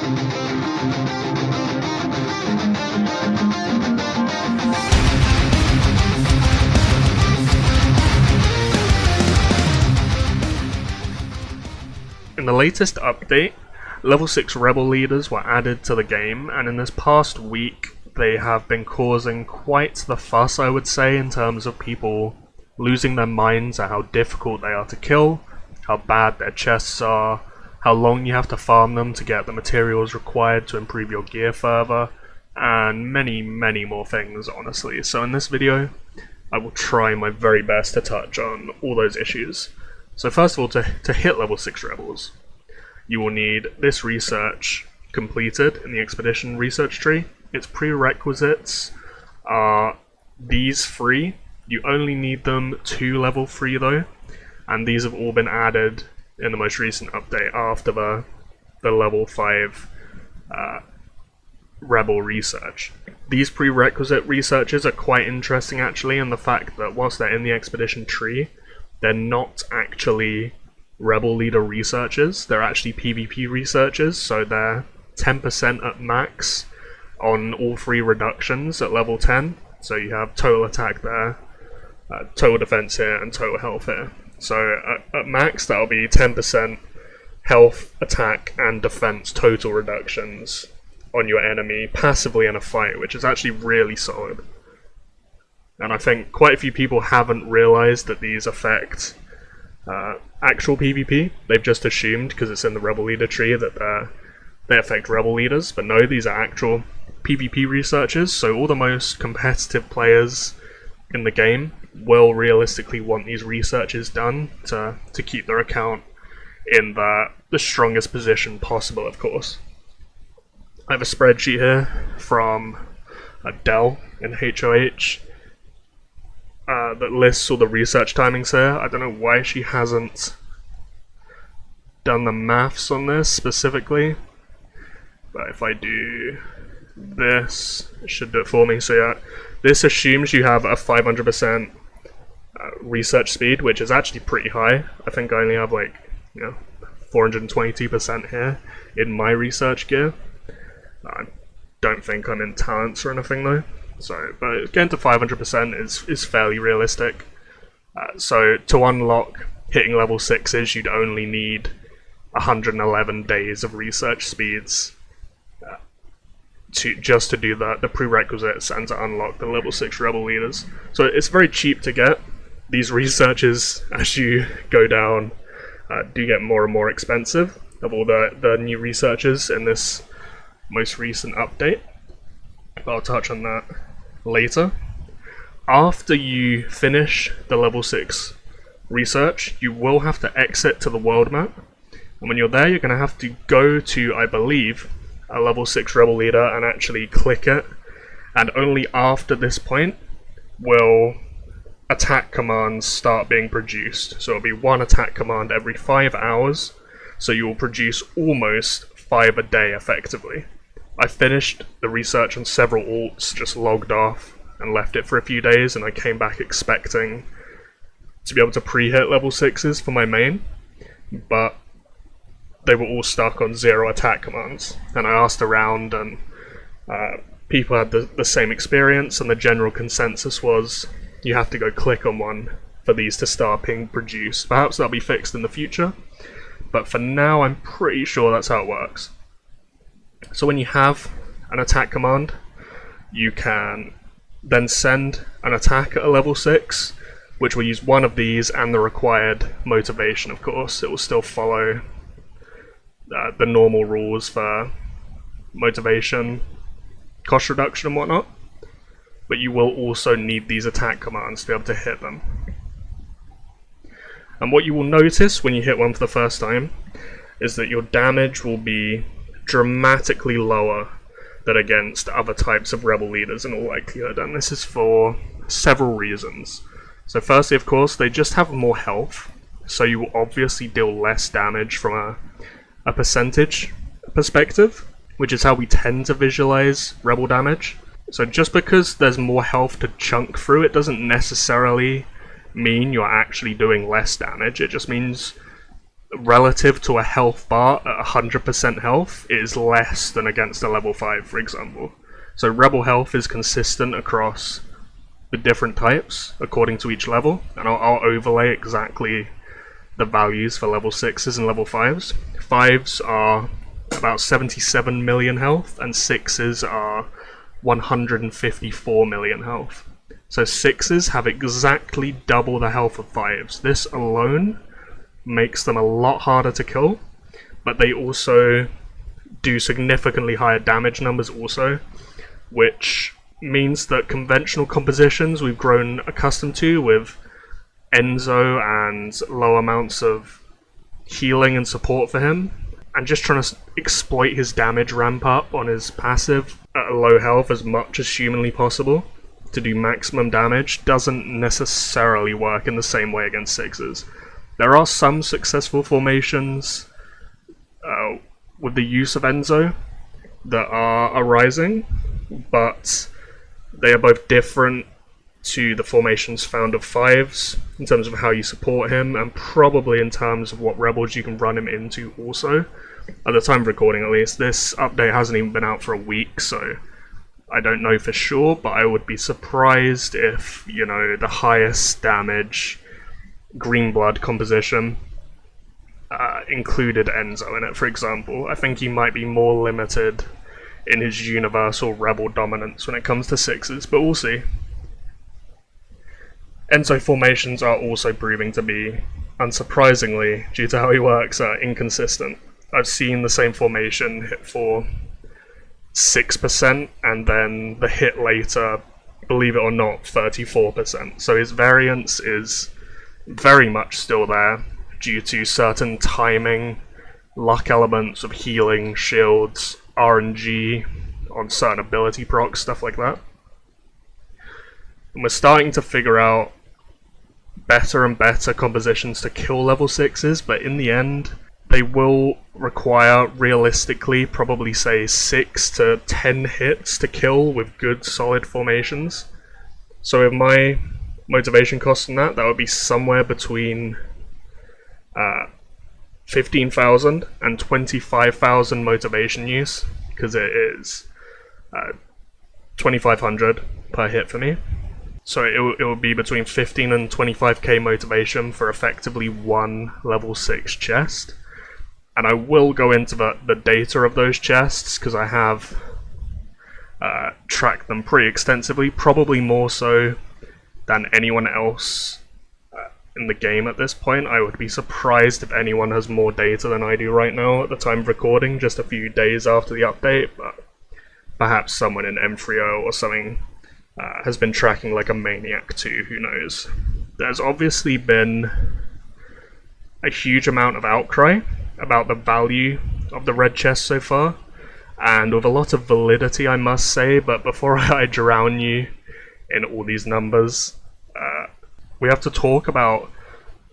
In the latest update, level 6 rebel leaders were added to the game, and in this past week they have been causing quite the fuss, I would say, in terms of people losing their minds at how difficult they are to kill, how bad their chests are, how long you have to farm them to get the materials required to improve your gear further, and many more things, honestly. So in this video, I will try my very best to touch on all those issues. So first of all, to hit level 6 rebels, you will need this research completed in the expedition research tree. Its prerequisites are these 3. You only need them to level 3 though, and these have all been added in the most recent update after the level 5 rebel research. These prerequisite researches are quite interesting actually, in the fact that whilst they're in the expedition tree, they're not actually rebel leader researches, they're actually PvP researches, so they're 10% at max on all 3 reductions at level 10. So you have total attack there, total defense here, and total health here. So at max that'll be 10% health, attack, and defense total reductions on your enemy passively in a fight, which is actually really solid. And I think quite a few people haven't realised that these affect actual PvP. They've just assumed, because it's in the rebel leader tree, that they affect rebel leaders, but no, these are actual PvP researches, so all the most competitive players in the game will realistically want these researches done to keep their account in the strongest position possible, of course. I have a spreadsheet here from Dell in HOH that lists all the research timings here. I don't know why she hasn't done the maths on this specifically, but if I do this, it should do it for me. So yeah, this assumes you have a 500% research speed, which is actually pretty high. I think I only have like 422% here in my research gear. I don't think I'm in talents or anything though. So, but getting to 500% is fairly realistic. So to unlock hitting level 6s, you'd only need 111 days of research speeds just to do the prerequisites and to unlock the level 6 rebel leaders. So it's very cheap to get. These researches, as you go down, do get more and more expensive of all the new researches in this most recent update. But I'll touch on that later. After you finish the level 6 research, you will have to exit to the world map, and when you're there you're going to have to go to, I believe, a level 6 rebel leader and actually click it, and only after this point will attack commands start being produced. So it'll be 1 attack command every 5 hours, so you will produce almost 5 a day effectively. I finished the research on several alts, just logged off and left it for a few days, and I came back expecting to be able to pre-hit level 6s for my main, but they were all stuck on 0 attack commands. And I asked around, and people had the same experience, and the general consensus was you have to go click on one for these to start being produced. Perhaps that'll be fixed in the future, but for now I'm pretty sure that's how it works. So when you have an attack command, you can then send an attack at a level 6, which will use one of these and the required motivation, of course. It will still follow the normal rules for motivation, cost reduction and whatnot, but you will also need these attack commands to be able to hit them. And what you will notice when you hit one for the first time is that your damage will be dramatically lower than against other types of rebel leaders in all likelihood, and this is for several reasons. So firstly, of course, they just have more health, so you will obviously deal less damage from a percentage perspective, which is how we tend to visualize rebel damage. So just because there's more health to chunk through, it doesn't necessarily mean you're actually doing less damage. It just means relative to a health bar at 100% health, it is less than against a level 5, for example. So rebel health is consistent across the different types according to each level, and I'll overlay exactly the values for level 6s and level 5s. 5s are about 77 million health, and 6s are 154 million health. So 6s have exactly double the health of 5s. This alone makes them a lot harder to kill, but they also do significantly higher damage numbers also, which means that conventional compositions we've grown accustomed to with Enzo and low amounts of healing and support for him, and just trying to exploit his damage ramp up on his passive at a low health as much as humanly possible to do maximum damage, doesn't necessarily work in the same way against 6s. There are some successful formations with the use of Enzo that are arising, but they are both different to the formations found of 5s in terms of how you support him, and probably in terms of what rebels you can run him into also. At the time of recording at least, this update hasn't even been out for a week, so I don't know for sure, but I would be surprised if, you know, the highest damage green blood composition included Enzo in it, for example. I think he might be more limited in his universal rebel dominance when it comes to 6s, but we'll see. Enzo formations are also proving to be, unsurprisingly, due to how he works, inconsistent. I've seen the same formation hit for 6%, and then the hit later, believe it or not, 34%. So his variance is very much still there, due to certain timing, luck elements of healing, shields, RNG on certain ability procs, stuff like that. And we're starting to figure out better and better compositions to kill level 6s, but in the end, they will require, realistically, probably say 6 to 10 hits to kill with good solid formations. So with my motivation cost on that would be somewhere between 15,000 and 25,000 motivation use, because it is 2,500 per hit for me. So it would be between 15 and 25k motivation for effectively one level 6 chest. And I will go into the data of those chests, because I have tracked them pretty extensively, probably more so than anyone else in the game at this point. I would be surprised if anyone has more data than I do right now at the time of recording, just a few days after the update, but perhaps someone in M3O or something has been tracking like a maniac too, who knows. There's obviously been a huge amount of outcry about the value of the red chest so far, and with a lot of validity, I must say, but before I drown you in all these numbers, we have to talk about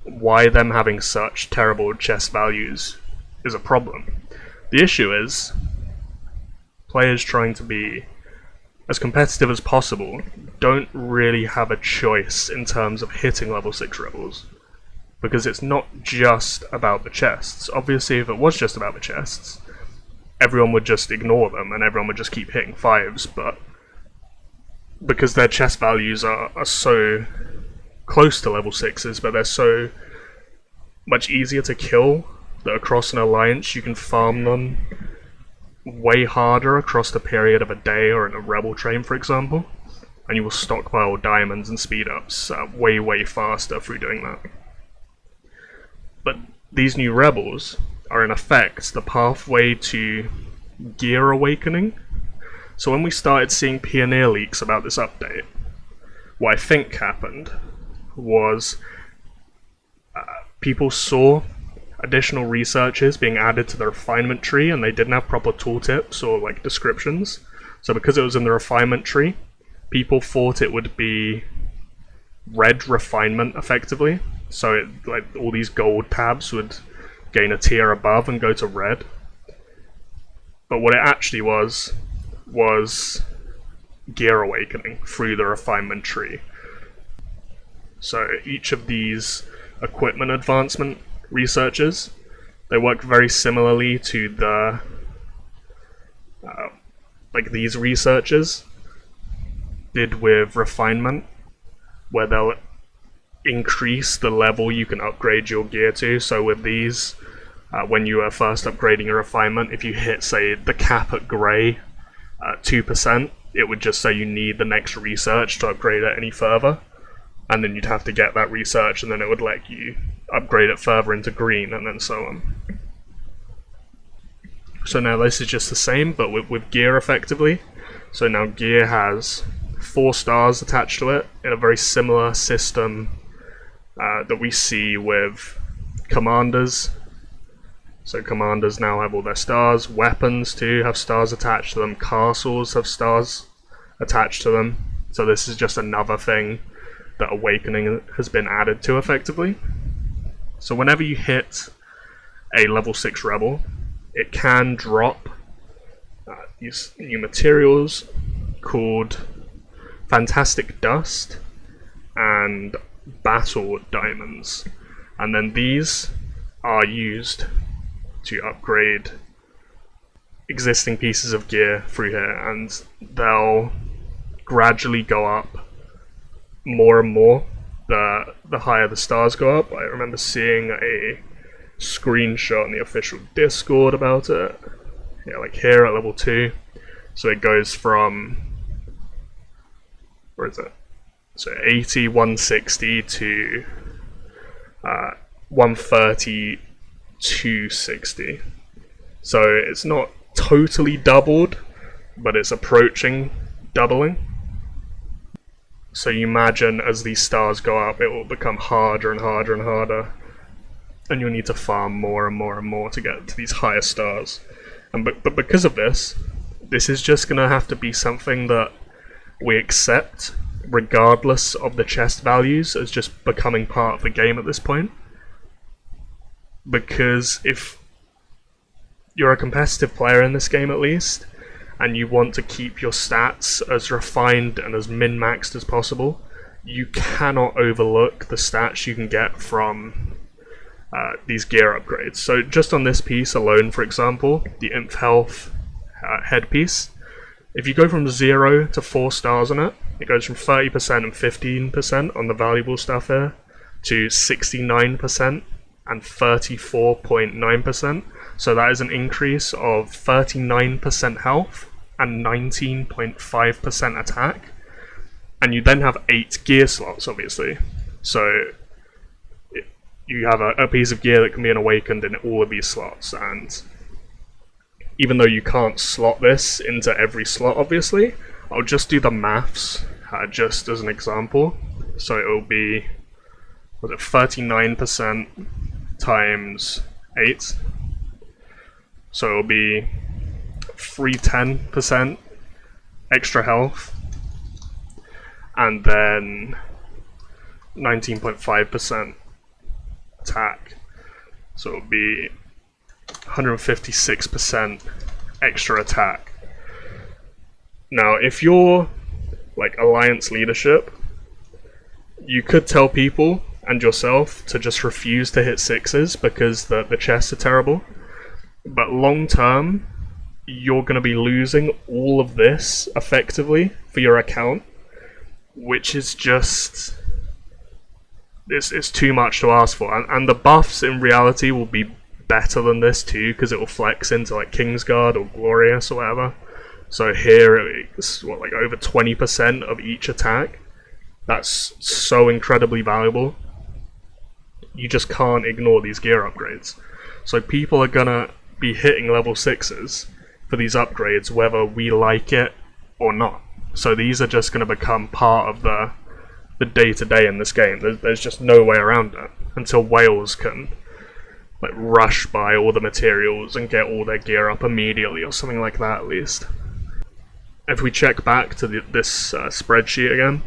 why them having such terrible chest values is a problem. The issue is players trying to be as competitive as possible don't really have a choice in terms of hitting level 6 rebels, because it's not just about the chests. Obviously, if it was just about the chests, everyone would just ignore them and everyone would just keep hitting 5s, but because their chest values are so close to level 6s, but they're so much easier to kill that across an alliance you can farm them way harder across the period of a day or in a rebel train, for example, and you will stockpile diamonds and speed-ups way faster through doing that. But these new rebels are in effect the pathway to gear awakening. So when we started seeing Pioneer leaks about this update, what I think happened was people saw additional researches being added to the refinement tree, and they didn't have proper tooltips or like descriptions. So because it was in the refinement tree, people thought it would be red refinement effectively. So it, like all these gold tabs would gain a tier above and go to red. But what it actually was gear awakening through the refinement tree. So each of these equipment advancement researchers They work very similarly to the like these researchers did with refinement, where they'll increase the level you can upgrade your gear to. So with these, when you are first upgrading a refinement, if you hit, say, the cap at grey 2%, it would just say you need the next research to upgrade it any further, and then you'd have to get that research, and then it would let you upgrade it further into green, and then so on. So now this is just the same, but with gear effectively. So now gear has 4 stars attached to it in a very similar system that we see with commanders. So commanders now have all their stars, weapons too have stars attached to them, castles have stars attached to them. So this is just another thing that Awakening has been added to effectively. So whenever you hit a level 6 rebel, it can drop these new materials called Fantastic Dust and Battle Diamonds, and then these are used to upgrade existing pieces of gear through here, and they'll gradually go up more and more the higher the stars go up. I remember seeing a screenshot in the official Discord about it. Yeah, like here at level 2. So it goes from, where is it? So 80, 160 to 130, 260. So it's not totally doubled, but it's approaching doubling. So you imagine as these stars go up, it will become harder and harder and harder, and you'll need to farm more and more and more to get to these higher stars. And but because of this, this is just going to have to be something that we accept regardless of the chest values as just becoming part of the game at this point. Because if you're a competitive player in this game at least, and you want to keep your stats as refined and as min-maxed as possible, you cannot overlook the stats you can get from these gear upgrades. So just on this piece alone, for example, the Imp Health headpiece, if you go from 0 to 4 stars on it, it goes from 30% and 15% on the valuable stuff here to 69% and 34.9%. So that is an increase of 39% health and 19.5% attack. And you then have 8 gear slots, obviously. So you have a piece of gear that can be awakened in all of these slots, and even though you can't slot this into every slot, obviously, I'll just do the maths just as an example. So it will be, was it 39% times 8? So it will be 310% extra health, and then 19.5% attack. So it'll be 156% extra attack. Now, if you're like Alliance leadership, you could tell people and yourself to just refuse to hit 6s because the chests are terrible. But long term, you're going to be losing all of this effectively for your account, which is just, it's too much to ask for. And the buffs in reality will be better than this too, because it will flex into like Kingsguard or Glorious or whatever. So here it's what, like over 20% of each attack. That's so incredibly valuable. You just can't ignore these gear upgrades. So people are gonna be hitting level 6s for these upgrades whether we like it or not. So these are just gonna become part of the day-to-day in this game. There's just no way around it until Wales can like rush by all the materials and get all their gear up immediately, or something like that at least. If we check back to this spreadsheet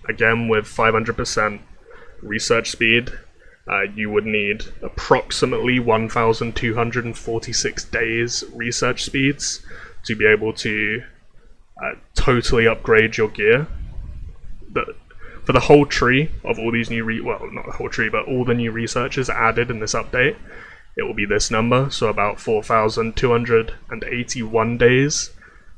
again with 500% research speed, you would need approximately 1,246 days research speeds to be able to totally upgrade your gear. For the whole tree of all these new well, not the whole tree, but all the new researchers added in this update, it will be this number, so about 4,281 days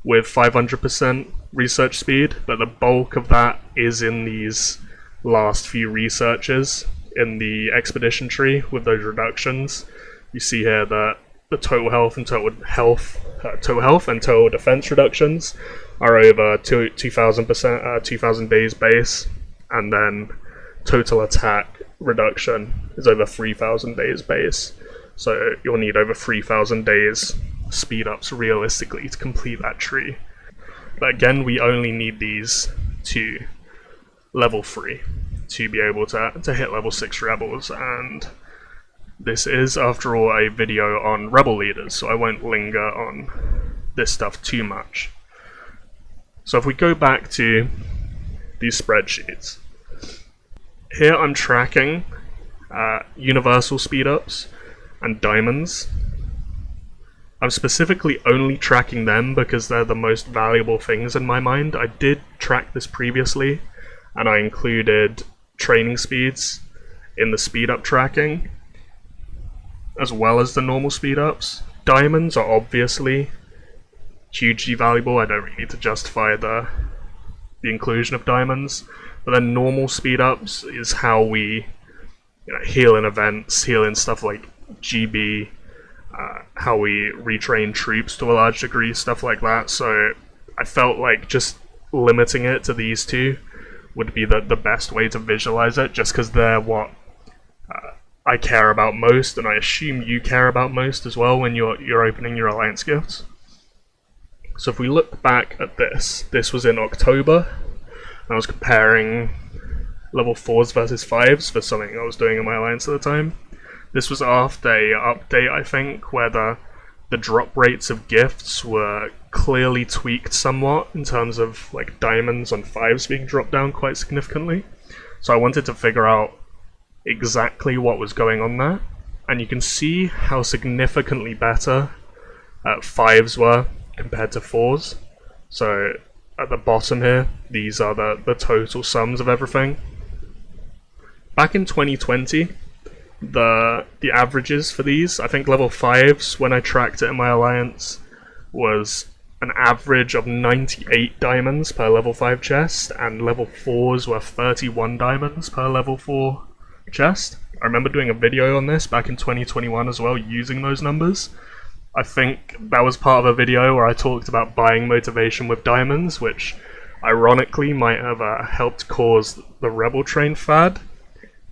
with 500% research speed, but the bulk of that is in these last few researches in the expedition tree with those reductions. You see here that the total health and total defense reductions are over 2,000 days base, and then total attack reduction is over 3,000 days base. So you'll need over 3,000 days speed ups realistically to complete that tree. But again, we only need these to level 3 to be able to hit level 6 rebels, and this is, after all, a video on rebel leaders, so I won't linger on this stuff too much. So if we go back to these spreadsheets, here I'm tracking universal speedups and diamonds. I'm specifically only tracking them because they're the most valuable things in my mind. I did track this previously, and I included training speeds in the speed-up tracking, as well as the normal speed-ups. Diamonds are obviously hugely valuable. I don't really need to justify the inclusion of diamonds. But then normal speed-ups is how we heal in events, heal in stuff like GB, how we retrain troops to a large degree, stuff like that. So I felt like just limiting it to these two would be the best way to visualize it, just because they're what I care about most, and I assume you care about most as well when you're opening your alliance gifts. So if we look back at this was in October, and I was comparing level 4s versus 5s for something I was doing in my alliance at the time. This was after a update, I think, where the drop rates of gifts were clearly tweaked somewhat in terms of like diamonds on 5s being dropped down quite significantly. So I wanted to figure out exactly what was going on there, and you can see how significantly better 5s were compared to 4s. So at the bottom here, these are the total sums of everything. Back in 2020, the averages for these, I think level 5s, when I tracked it in my alliance, was an average of 98 diamonds per level 5 chest, and level 4s were 31 diamonds per level 4 chest. I remember doing a video on this back in 2021 as well, using those numbers. I think that was part of a video where I talked about buying motivation with diamonds, which ironically might have helped cause the rebel train fad.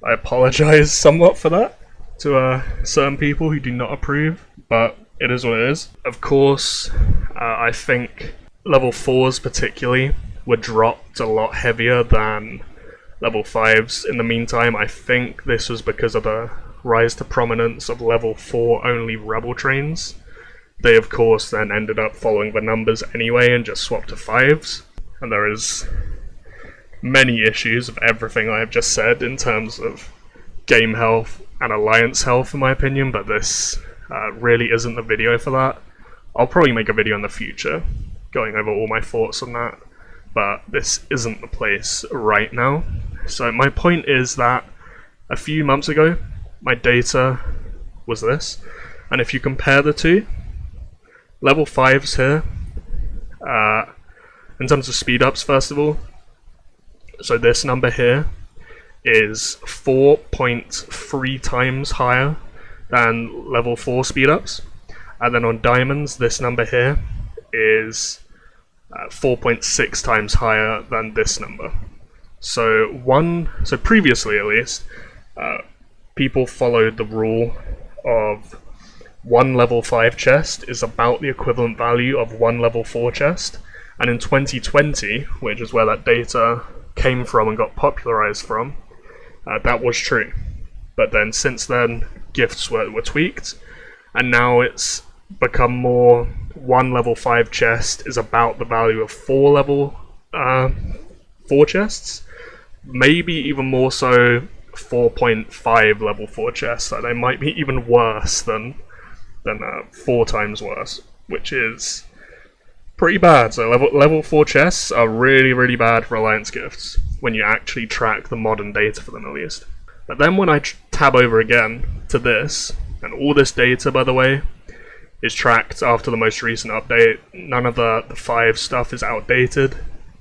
I apologize somewhat for that to certain people who do not approve, but it is what it is. Of course, I think level 4s particularly were dropped a lot heavier than level 5s. In the meantime, I think this was because of the rise to prominence of level 4 only rebel trains. They of course then ended up following the numbers anyway and just swapped to 5s, and there is many issues of everything I have just said in terms of game health and alliance health in my opinion, but this really isn't the video for that. I'll probably make a video in the future going over all my thoughts on that, but this isn't the place right now. So my point is that a few months ago my data was this, and if you compare the two, level 5s here, in terms of speed ups first of all, so this number here is 4.3 times higher than level 4 speed ups, and then on diamonds this number here is 4.6 times higher than this number. So previously at least, people followed the rule of one level 5 chest is about the equivalent value of one level 4 chest, and in 2020, which is where that data came from and got popularized from, that was true. But then since then, gifts were tweaked, and now it's become more one level 5 chest is about the value of 4 level 4 chests, maybe even more so 4.5 level 4 chests. So they might be even worse than 4 times worse, which is pretty bad. So level 4 chests are really, really bad for alliance gifts when you actually track the modern data for them at least. But then when I tab over again to this, And all this data, by the way, is tracked after the most recent update. None of the 5 stuff is outdated.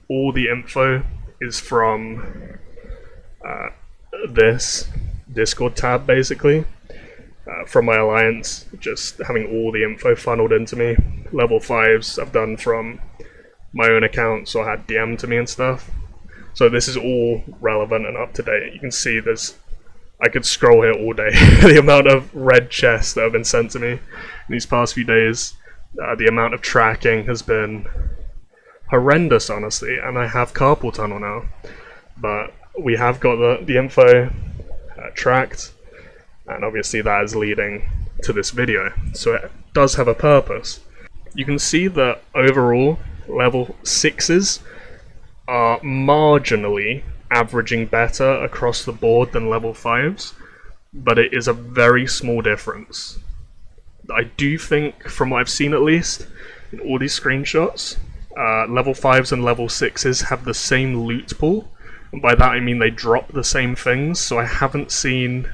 All the info is from this Discord tab, basically, from my alliance, just having all the info funneled into me. Level 5s I've done from my own accounts or had DM'd to me and stuff. So this is all relevant and up to date. You can see I could scroll here all day. The amount of red chests that have been sent to me in these past few days, the amount of tracking has been horrendous, honestly, and I have carpal tunnel now. But we have got the info tracked, and obviously that is leading to this video, so it does have a purpose. You can see that overall level 6s are marginally averaging better across the board than level 5s, but it is a very small difference. I do think, from what I've seen at least, in all these screenshots, level 5s and level 6s have the same loot pool, and by that I mean they drop the same things, so I haven't seen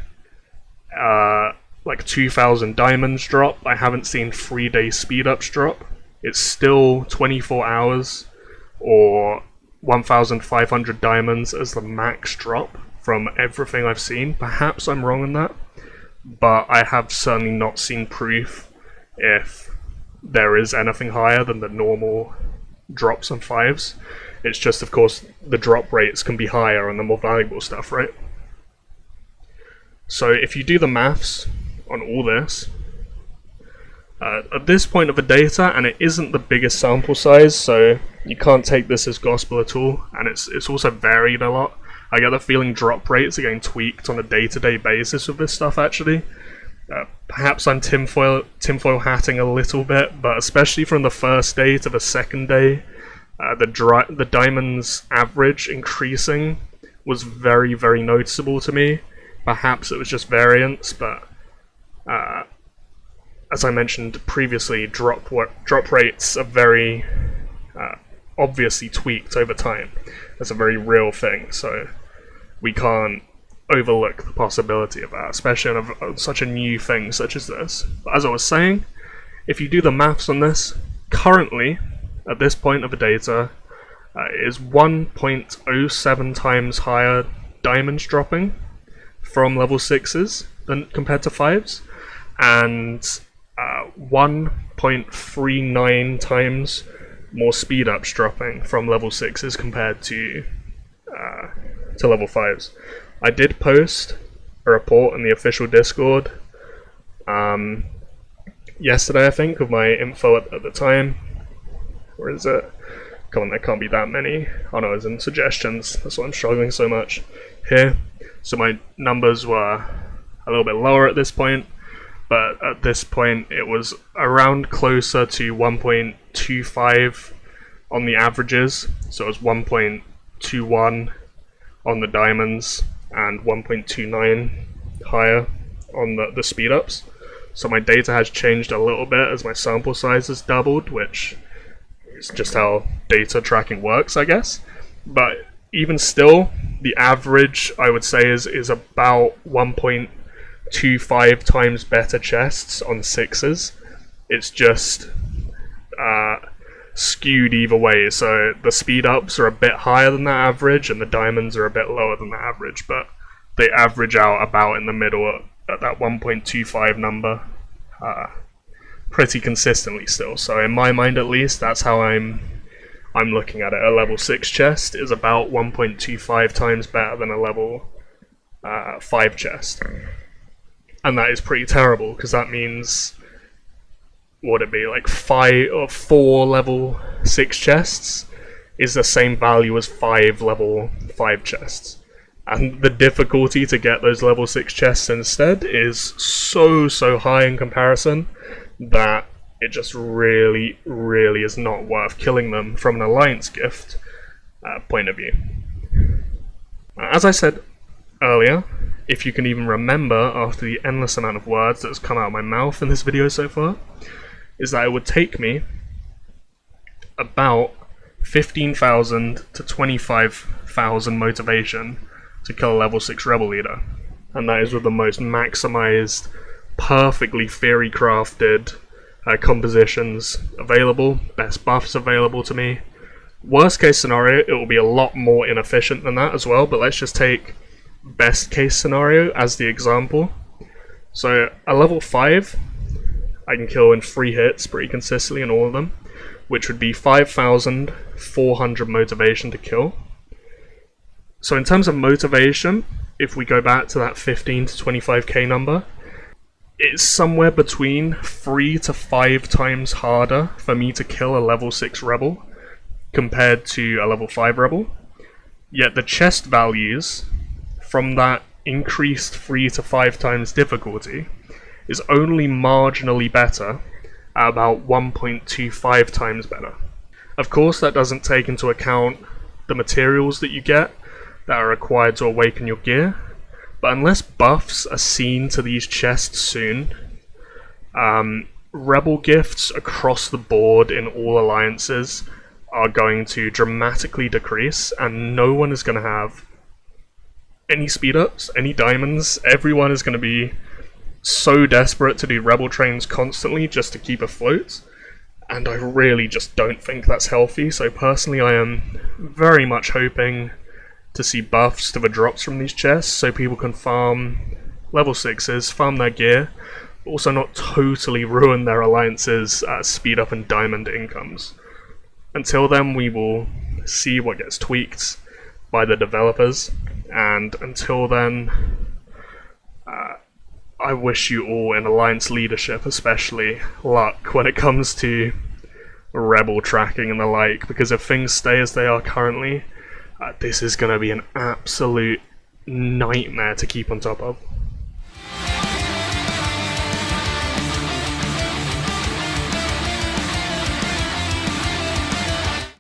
like 2,000 diamonds drop, I haven't seen 3-day speed-ups drop. It's still 24 hours or 1,500 diamonds as the max drop from everything I've seen. Perhaps I'm wrong in that, but I have certainly not seen proof if there is anything higher than the normal drops on 5s. It's just, of course, the drop rates can be higher on the more valuable stuff, right? So if you do the maths on all this, at this point of the data, and it isn't the biggest sample size, so you can't take this as gospel at all, and it's also varied a lot. I get the feeling drop rates are getting tweaked on a day-to-day basis with this stuff, actually. Perhaps I'm tinfoil hatting a little bit, but especially from the first day to the second day, the diamonds average increasing was very, very noticeable to me. Perhaps it was just variance, but as I mentioned previously, drop rates are very obviously tweaked over time. That's a very real thing, so we can't overlook the possibility of that, especially on such a new thing such as this. But as I was saying, if you do the maths on this, currently, at this point of the data, is 1.07 times higher diamonds dropping from level 6s than compared to 5s, and 1.39 times more speed ups dropping from level 6s compared to level 5s. I did post a report in the official Discord yesterday, I think, with my info at the time. Where is it? Come on, there can't be that many. Oh no, it's in suggestions. That's why I'm struggling so much here. So my numbers were a little bit lower at this point, but at this point it was around closer to 1.25 on the averages. So it was 1.21 on the diamonds and 1.29 higher on the speed ups. So my data has changed a little bit as my sample size has doubled, which is just how data tracking works, I guess. But even still, the average, I would say, is about 1.25 times better chests on 6s. It's just skewed either way, so the speed ups are a bit higher than that average and the diamonds are a bit lower than the average, but they average out about in the middle at that 1.25 number pretty consistently still. So in my mind, at least, that's how I'm looking at it. A level 6 chest is about 1.25 times better than a level 5 chest, and that is pretty terrible, because that means, what would it be, like 5 or 4 level 6 chests is the same value as 5 level 5 chests. And the difficulty to get those level 6 chests instead is so high in comparison that it just really is not worth killing them from an alliance gift point of view. As I said earlier, if you can even remember after the endless amount of words that has come out of my mouth in this video so far, is that it would take me about 15,000 to 25,000 motivation to kill a level 6 rebel leader, and that is with the most maximized perfectly theory crafted compositions available, best buffs available to me. Worst case scenario, it will be a lot more inefficient than that as well, but let's just take best case scenario as the example. So a level 5, I can kill in 3 hits pretty consistently in all of them, which would be 5,400 motivation to kill. So in terms of motivation, if we go back to that 15 to 25k number, it's somewhere between 3 to 5 times harder for me to kill a level 6 rebel compared to a level 5 rebel. Yet the chest values from that increased 3 to 5 times difficulty is only marginally better, at about 1.25 times better. Of course, that doesn't take into account the materials that you get that are required to awaken your gear, but unless buffs are seen to these chests soon, rebel gifts across the board in all alliances are going to dramatically decrease, and no one is going to have any speed ups, any diamonds. Everyone is going to be so desperate to do rebel trains constantly just to keep afloat, and I really just don't think that's healthy. So personally, I am very much hoping to see buffs to the drops from these chests so people can farm level 6s, farm their gear, but also not totally ruin their alliances' speed up and diamond incomes. Until then, we will see what gets tweaked by the developers, and until then, I wish you all in Alliance leadership especially luck when it comes to rebel tracking and the like, because if things stay as they are currently, this is going to be an absolute nightmare to keep on top of.